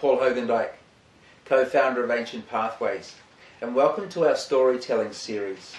Paul Hogendijk, co-founder of Ancient Pathways, and welcome to our storytelling series.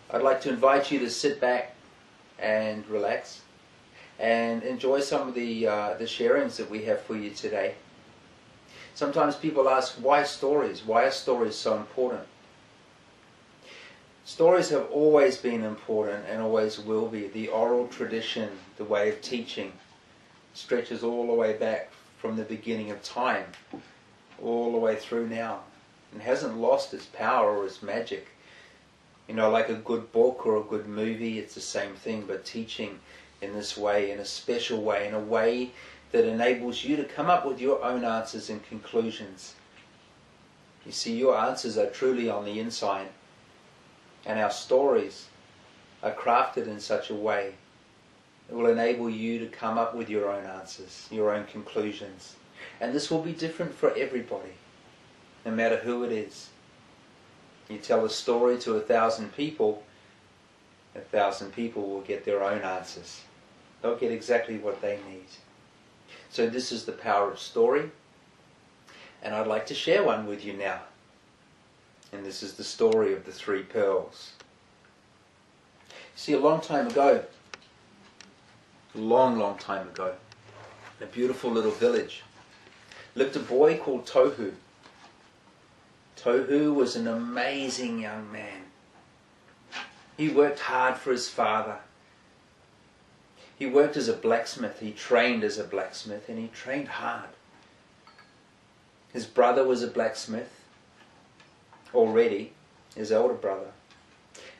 I'd like to invite you to sit back and relax and enjoy some of the sharings that we have for you today. Sometimes people ask, why stories? Why are stories so important? Stories have always been important and always will be. The oral tradition, the way of teaching, stretches all the way back from the beginning of time, all the way through now, and hasn't lost its power or its magic. You know, like a good book or a good movie, it's the same thing, but teaching in this way, in a special way, in a way that enables you to come up with your own answers and conclusions. You see, your answers are truly on the inside, and our stories are crafted in such a way that will enable you to come up with your own answers, your own conclusions. And this will be different for everybody, no matter who it is. You tell a story to 1,000 people, 1,000 people will get their own answers. They'll get exactly what they need. So this is the power of story, and I'd like to share one with you now. And this is the story of the 3 pearls. See, a long time ago, long time ago, in a beautiful little village, lived a boy called Tohu. Tohu was an amazing young man. He worked hard for his father. He worked as a blacksmith, he trained as a blacksmith, and he trained hard. His brother was a blacksmith already, his elder brother.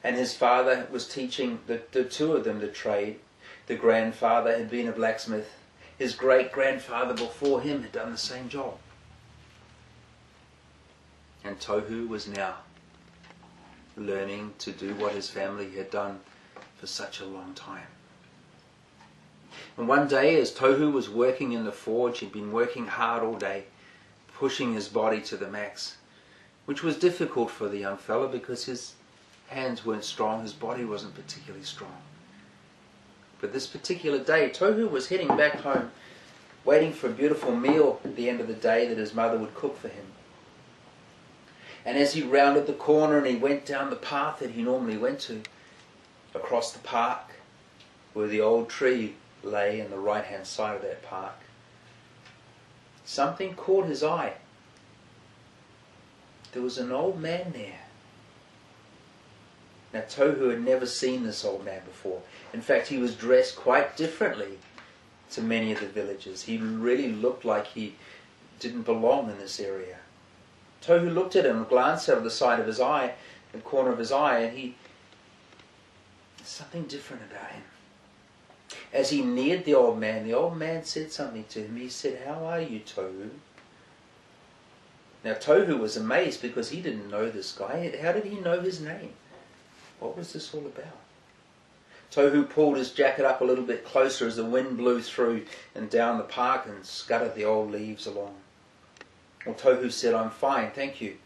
And his father was teaching the two of them the trade. The grandfather had been a blacksmith. His great-grandfather before him had done the same job. And Tohu was now learning to do what his family had done for such a long time. And one day, as Tohu was working in the forge, he'd been working hard all day, pushing his body to the max, which was difficult for the young fella because his hands weren't strong, his body wasn't particularly strong. But this particular day, Tohu was heading back home, waiting for a beautiful meal at the end of the day that his mother would cook for him. And as he rounded the corner and he went down the path that he normally went to, across the park, where the old tree lay on the right-hand side of that park, something caught his eye. There was an old man there. Now Tohu had never seen this old man before. In fact, he was dressed quite differently to many of the villagers. He really looked like he didn't belong in this area. Tohu looked at him, glanced out of the side of his eye, the corner of his eye, and there's something different about him. As he neared the old man said something to him. He said, "How are you, Tohu?" Now Tohu was amazed because he didn't know this guy. How did he know his name? What was this all about? Tohu pulled his jacket up a little bit closer as the wind blew through and down the park and scattered the old leaves along. Well, Tohu said, "I'm fine, thank you,"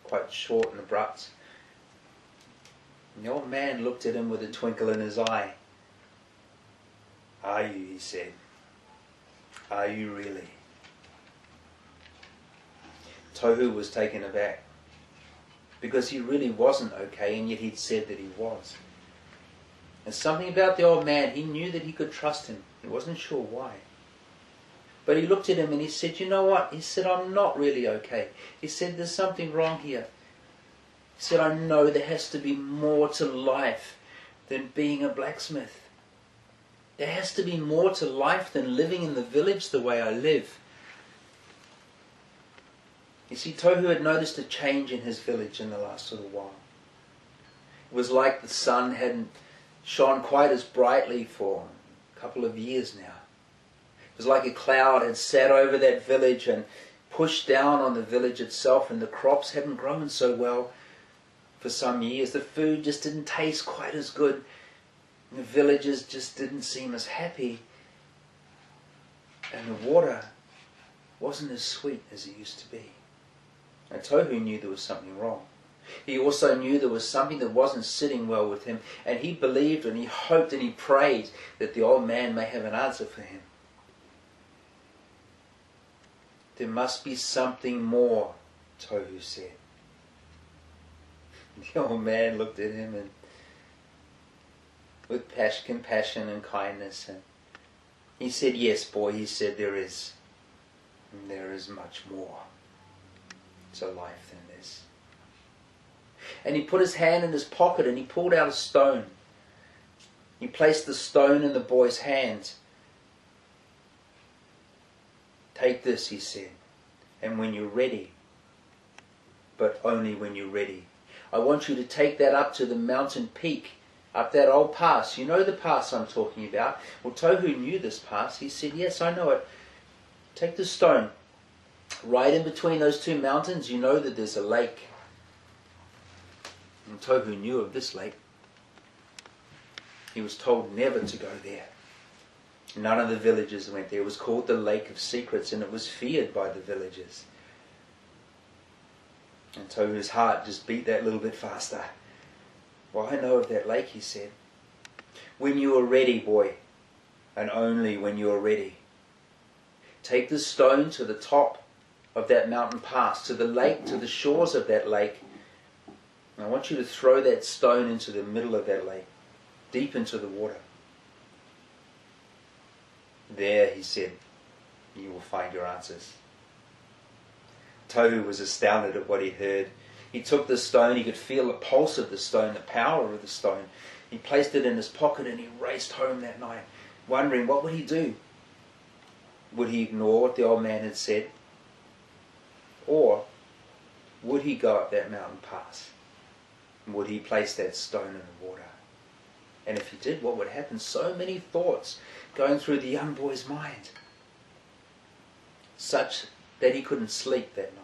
quite short and abrupt. And the old man looked at him with a twinkle in his eye. "Are you?" he said. "Are you really?" Tohu was taken aback, because he really wasn't okay, and yet he'd said that he was. And something about the old man, he knew that he could trust him. He wasn't sure why. But he looked at him and he said, "You know what?" He said, "I'm not really okay." He said, "There's something wrong here." He said, "I know there has to be more to life than being a blacksmith. There has to be more to life than living in the village the way I live." You see, Tohu had noticed a change in his village in the last little while. It was like the sun hadn't shone quite as brightly for a couple of years now. It was like a cloud had sat over that village and pushed down on the village itself, and the crops hadn't grown so well for some years. The food just didn't taste quite as good. And the villagers just didn't seem as happy. And the water wasn't as sweet as it used to be. And Tohu knew there was something wrong. He also knew there was something that wasn't sitting well with him, and he believed and he hoped and he prayed that the old man may have an answer for him. There must be something more, Tohu said. The old man looked at him and with compassion and kindness, and he said, yes, boy, he said, there is. And there is much more to life than this. And he put his hand in his pocket and he pulled out a stone. He placed the stone in the boy's hand. Take this, he said, and when you're ready, but only when you're ready, I want you to take that up to the mountain peak, up that old pass. You know the pass I'm talking about. Well, Tohu knew this pass. He said, yes, I know it. Take the stone. Right in between those two mountains, you know that there's a lake. And Tohu knew of this lake. He was told never to go there. None of the villagers went there. It was called the Lake of Secrets, and it was feared by the villagers. And Tohu's heart just beat that little bit faster. Well, I know of that lake, he said. When you are ready, boy, and only when you are ready, take the stone to the top of that mountain pass, to the lake, to the shores of that lake. And I want you to throw that stone into the middle of that lake, deep into the water. There, he said, you will find your answers. Tohu was astounded at what he heard. He took the stone, he could feel the pulse of the stone, the power of the stone. He placed it in his pocket and he raced home that night, wondering what would he do? Would he ignore what the old man had said? Or would he go up that mountain pass? Would he place that stone in the water? And if he did, what would happen? So many thoughts going through the young boy's mind, such that he couldn't sleep that night.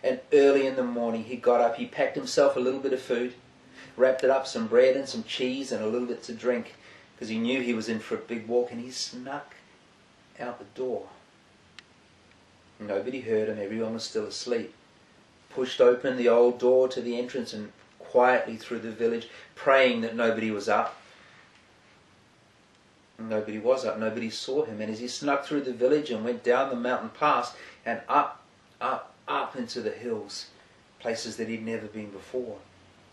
And early in the morning he got up, he packed himself a little bit of food, wrapped it up, some bread and some cheese and a little bit to drink, because he knew he was in for a big walk, and he snuck out the door. Nobody heard him, everyone was still asleep. Pushed open the old door to the entrance and quietly through the village, praying that nobody was up. Nobody was up, nobody saw him. And as he snuck through the village and went down the mountain pass and up into the hills, places that he'd never been before,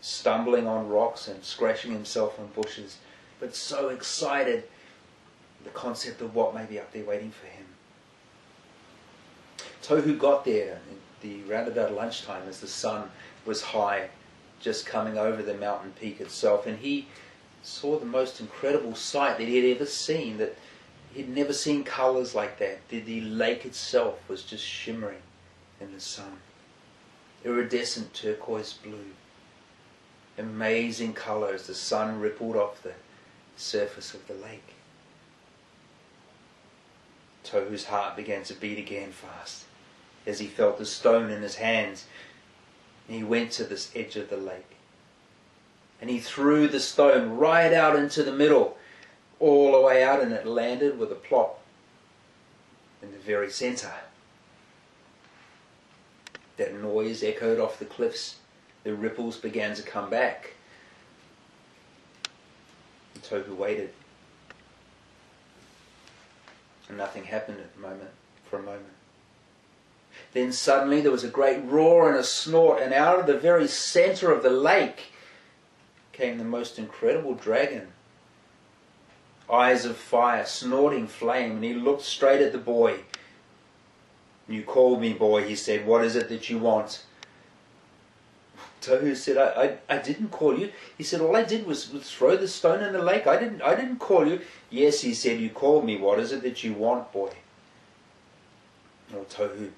stumbling on rocks and scratching himself on bushes, but so excited the concept of what may be up there waiting for him. Tohu got there round about lunchtime as the sun was high, just coming over the mountain peak itself, and he saw the most incredible sight that he had ever seen, that he'd never seen colours like that. The lake itself was just shimmering in the sun. Iridescent turquoise blue. Amazing colour as the sun rippled off the surface of the lake. Tohu's heart began to beat again fast as he felt the stone in his hands. And he went to this edge of the lake. And he threw the stone right out into the middle, all the way out, and it landed with a plop in the very centre. That noise echoed off the cliffs. The ripples began to come back. And Tohu waited. And nothing happened for a moment. Then suddenly there was a great roar and a snort, and out of the very centre of the lake came the most incredible dragon. Eyes of fire, snorting flame, and he looked straight at the boy. You called me, boy, he said. What is it that you want? Tohu said, I didn't call you. He said, all I did was throw the stone in the lake. I didn't call you. Yes, he said, you called me. What is it that you want, boy? Oh, Tohu,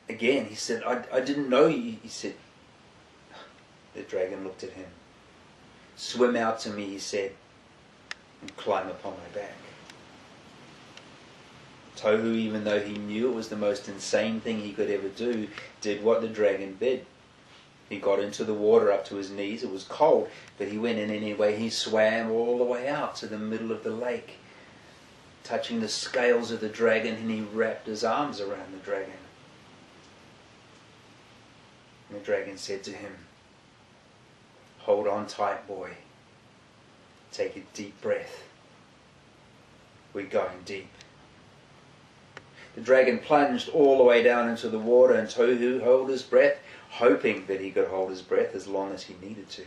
again, he said, I didn't know you. He said, the dragon looked at him. Swim out to me, he said, and climb upon my back. Tohu, even though he knew it was the most insane thing he could ever do, did what the dragon bid. He got into the water up to his knees. It was cold, but he went in anyway. He swam all the way out to the middle of the lake, touching the scales of the dragon, and he wrapped his arms around the dragon. And the dragon said to him, hold on tight, boy. Take a deep breath. We're going deep. The dragon plunged all the way down into the water, and Tohu held his breath, hoping that he could hold his breath as long as he needed to.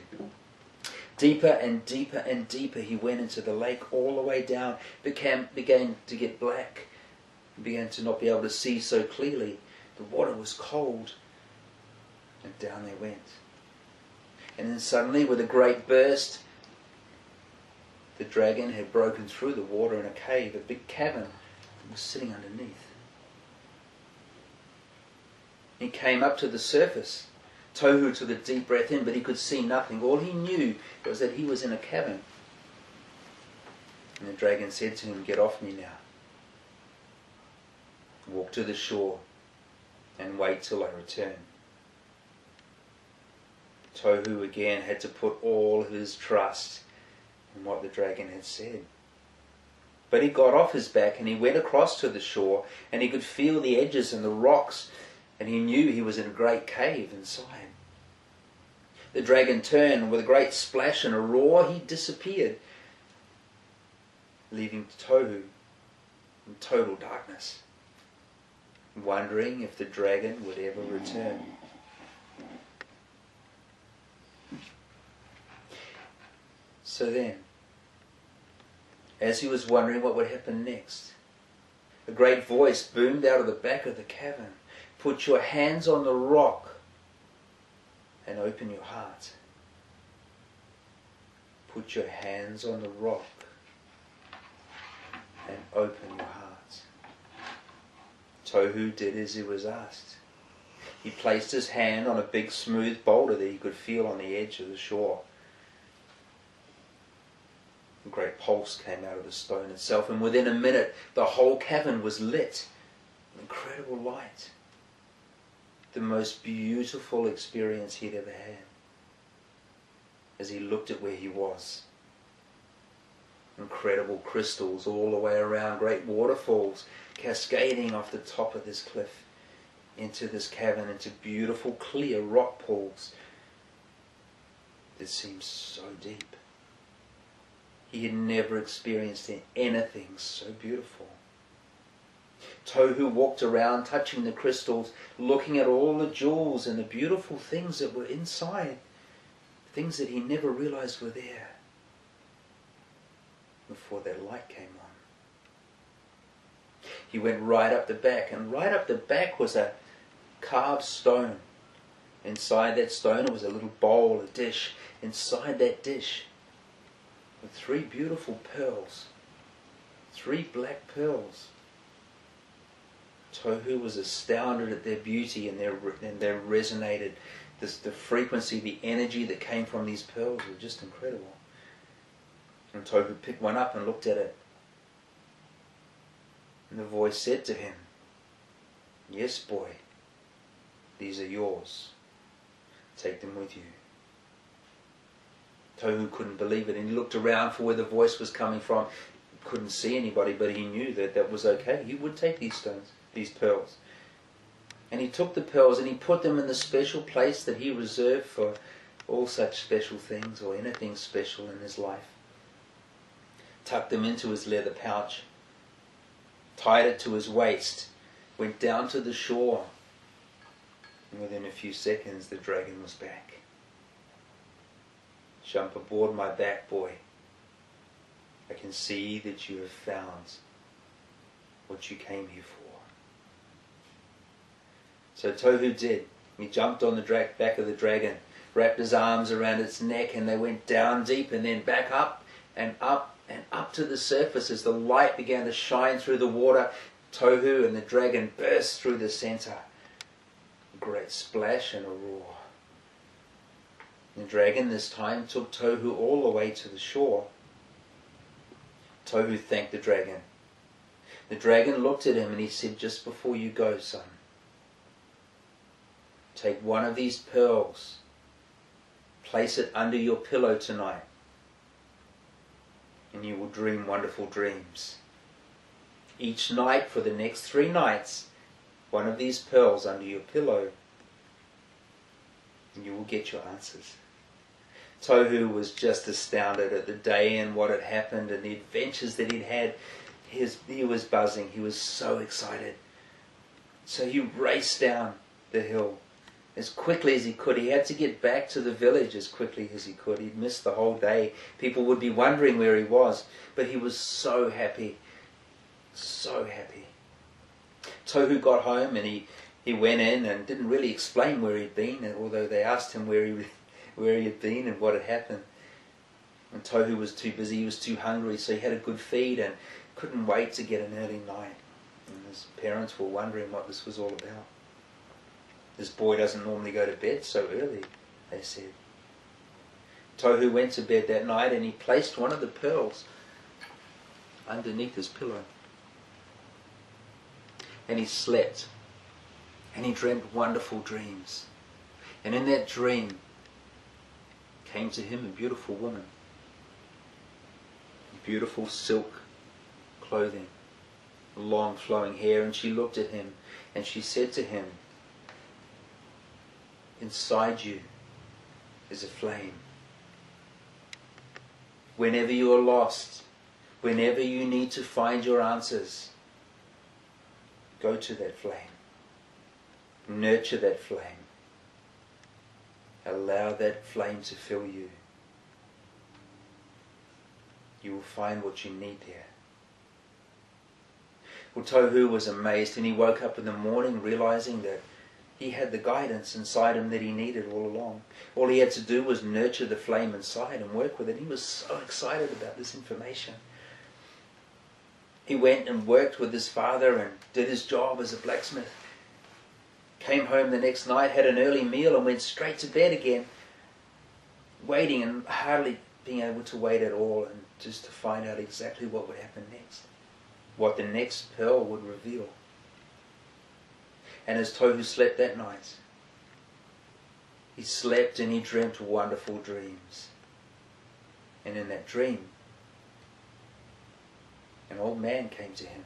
Deeper and deeper and deeper he went into the lake, all the way down, began to get black, began to not be able to see so clearly. The water was cold, and down they went. And then suddenly, with a great burst, the dragon had broken through the water in a cave, a big cavern, and was sitting underneath. He came up to the surface. Tohu took a deep breath in, but he could see nothing. All he knew was that he was in a cavern. And the dragon said to him, "Get off me now. Walk to the shore and wait till I return." Tohu again had to put all his trust in what the dragon had said. But he got off his back and he went across to the shore, and he could feel the edges and the rocks, and he knew he was in a great cave inside. The dragon turned, and with a great splash and a roar, he disappeared, leaving Tohu in total darkness, wondering if the dragon would ever return. So then, as he was wondering what would happen next, a great voice boomed out of the back of the cavern. "Put your hands on the rock and open your heart." Put your hands on the rock and open your heart. Tohu did as he was asked. He placed his hand on a big smooth boulder that he could feel on the edge of the shore. A great pulse came out of the stone itself, and within a minute the whole cavern was lit with incredible light. The most beautiful experience he'd ever had as he looked at where he was. Incredible crystals all the way around, great waterfalls cascading off the top of this cliff into this cavern, into beautiful clear rock pools that seemed so deep. He had never experienced anything so beautiful. Tohu walked around, touching the crystals, looking at all the jewels and the beautiful things that were inside, things that he never realized were there before that light came on. He went right up the back, and right up the back was a carved stone. Inside that stone was a little bowl, a dish. Inside that dish were 3 beautiful pearls, 3 black pearls. Tohu was astounded at their beauty, and they resonated. The frequency, the energy that came from these pearls were just incredible. And Tohu picked one up and looked at it. And the voice said to him, "Yes, boy, these are yours. Take them with you." Tohu couldn't believe it, and he looked around for where the voice was coming from. He couldn't see anybody, but he knew that that was okay. He would take these stones, these pearls. And he took the pearls and he put them in the special place that he reserved for all such special things or anything special in his life. Tucked them into his leather pouch, tied it to his waist, went down to the shore, and within a few seconds the dragon was back. "Jump aboard my back, boy. I can see that you have found what you came here for." So Tohu did. He jumped on the back of the dragon, wrapped his arms around its neck, and they went down deep and then back up and up and up to the surface. As the light began to shine through the water, Tohu and the dragon burst through the center. A great splash and a roar. The dragon this time took Tohu all the way to the shore. Tohu thanked the dragon. The dragon looked at him and he said, "Just before you go, son, take one of these pearls, place it under your pillow tonight, and you will dream wonderful dreams. Each night for the next 3 nights, one of these pearls under your pillow, and you will get your answers." Tohu was just astounded at the day and what had happened and the adventures that he'd had. He was buzzing. He was so excited. So he raced down the hill as quickly as he could. He had to get back to the village as quickly as he could. He'd missed the whole day. People would be wondering where he was. But he was so happy. So happy. Tohu got home and he went in and didn't really explain where he'd been, although they asked him where he had been and what had happened. And Tohu was too busy, he was too hungry, so he had a good feed and couldn't wait to get an early night. And his parents were wondering what this was all about. This boy doesn't normally go to bed so early, they said. Tohu went to bed that night and he placed one of the pearls underneath his pillow. And he slept. And he dreamt wonderful dreams. And in that dream came to him a beautiful woman. Beautiful silk clothing, long flowing hair, and she looked at him and she said to him, "Inside you is a flame. Whenever you are lost, whenever you need to find your answers, go to that flame. Nurture that flame. Allow that flame to fill you. You will find what you need there." Well, Tohu was amazed, and he woke up in the morning realizing that he had the guidance inside him that he needed all along. All he had to do was nurture the flame inside and work with it. He was so excited about this information. He went and worked with his father and did his job as a blacksmith. Came home the next night, had an early meal and went straight to bed again, waiting and hardly being able to wait at all, and just to find out exactly what would happen next, what the next pearl would reveal. And as Tohu slept that night, he slept and he dreamt wonderful dreams. And in that dream, an old man came to him.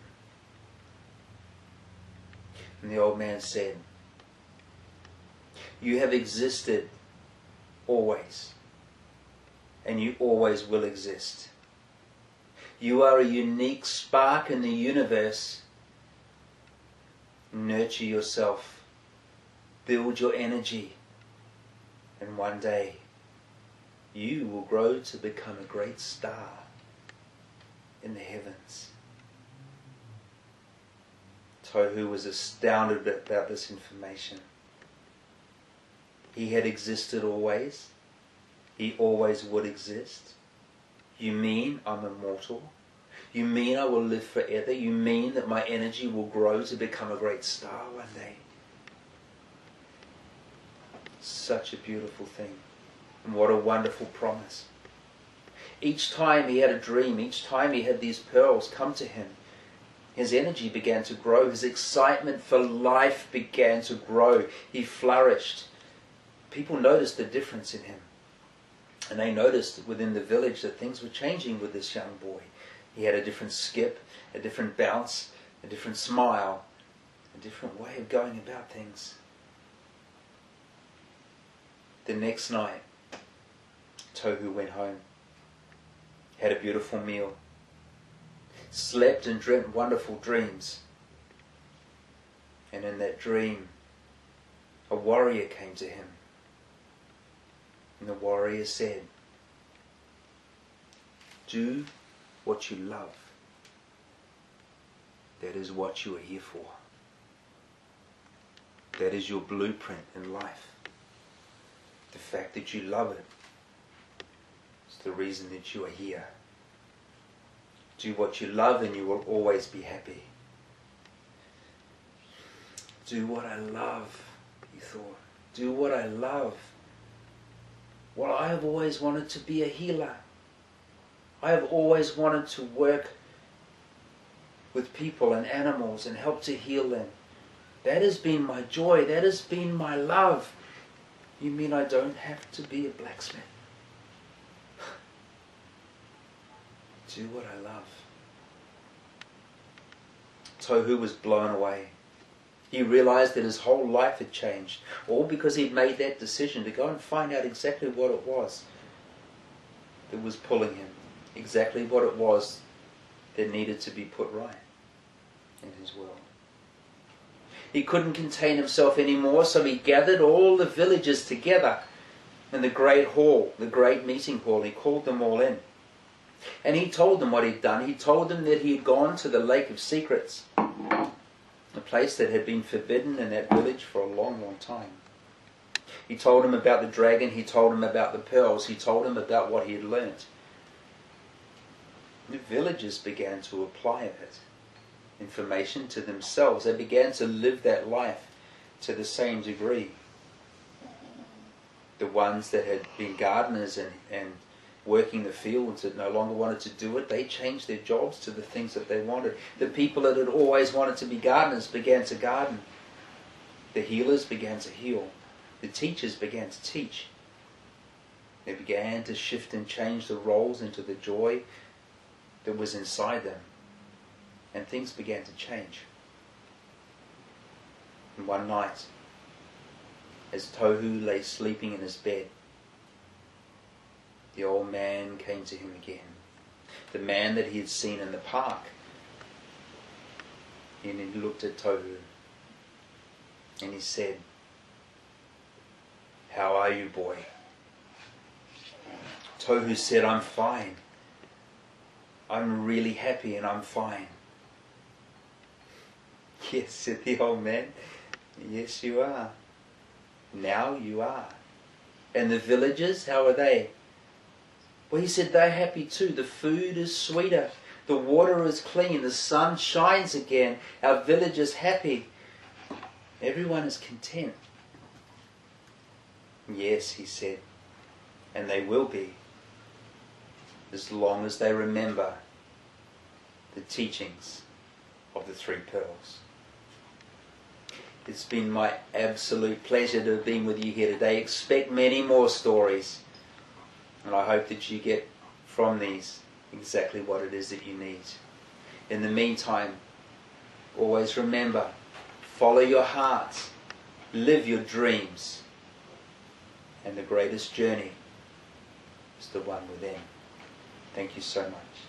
And the old man said, "You have existed always, and you always will exist. You are a unique spark in the universe. Nurture yourself, build your energy, and one day you will grow to become a great star in the heavens." Tohu was astounded about this information. He had existed always. He always would exist. You mean I'm immortal? You mean I will live forever? You mean that my energy will grow to become a great star one day? Such a beautiful thing. And what a wonderful promise. Each time he had a dream, each time he had these pearls come to him, his energy began to grow. His excitement for life began to grow. He flourished. People noticed the difference in him. And they noticed within the village that things were changing with this young boy. He had a different skip, a different bounce, a different smile, a different way of going about things. The next night, Tohu went home, had a beautiful meal, slept and dreamt wonderful dreams. And in that dream, a warrior came to him. And the warrior said, "Do what you love. That is what you are here for. That is your blueprint in life. The fact that you love it is the reason that you are here. Do what you love and you will always be happy." Do what I love, he thought. Do what I love. Well, I have always wanted to be a healer. I have always wanted to work with people and animals and help to heal them. That has been my joy. That has been my love. You mean I don't have to be a blacksmith? Do what I love. Tohu was blown away. He realized that his whole life had changed, all because he'd made that decision to go and find out exactly what it was that was pulling him, exactly what it was that needed to be put right in his world. He couldn't contain himself anymore, so he gathered all the villagers together in the great hall, the great meeting hall. He called them all in. And he told them what he'd done. He told them that he had gone to the Lake of Secrets, a place that had been forbidden in that village for a long, long time. He told them about the dragon. He told them about the pearls. He told them about what he had learnt. The villagers began to apply that information to themselves. They began to live that life to the same degree. The ones that had been gardeners and working the fields that no longer wanted to do it, they changed their jobs to the things that they wanted. The people that had always wanted to be gardeners began to garden. The healers began to heal. The teachers began to teach. They began to shift and change the roles into the joy that was inside them. And things began to change. And one night, as Tohu lay sleeping in his bed, the old man came to him again. The man that he had seen in the park. And he looked at Tohu and he said, "How are you, boy?" Tohu said, "I'm fine. I'm really happy and I'm fine." "Yes," said the old man. "Yes, you are. Now you are." "And the villagers, how are they?" Well, he said, "They're happy too. The food is sweeter. The water is clean. The sun shines again. Our village is happy. Everyone is content." "Yes," he said, "and they will be, as long as they remember the teachings of the three pearls." It's been my absolute pleasure to have been with you here today. Expect many more stories. And I hope that you get from these exactly what it is that you need. In the meantime, always remember, follow your heart, live your dreams, and the greatest journey is the one within. Thank you so much.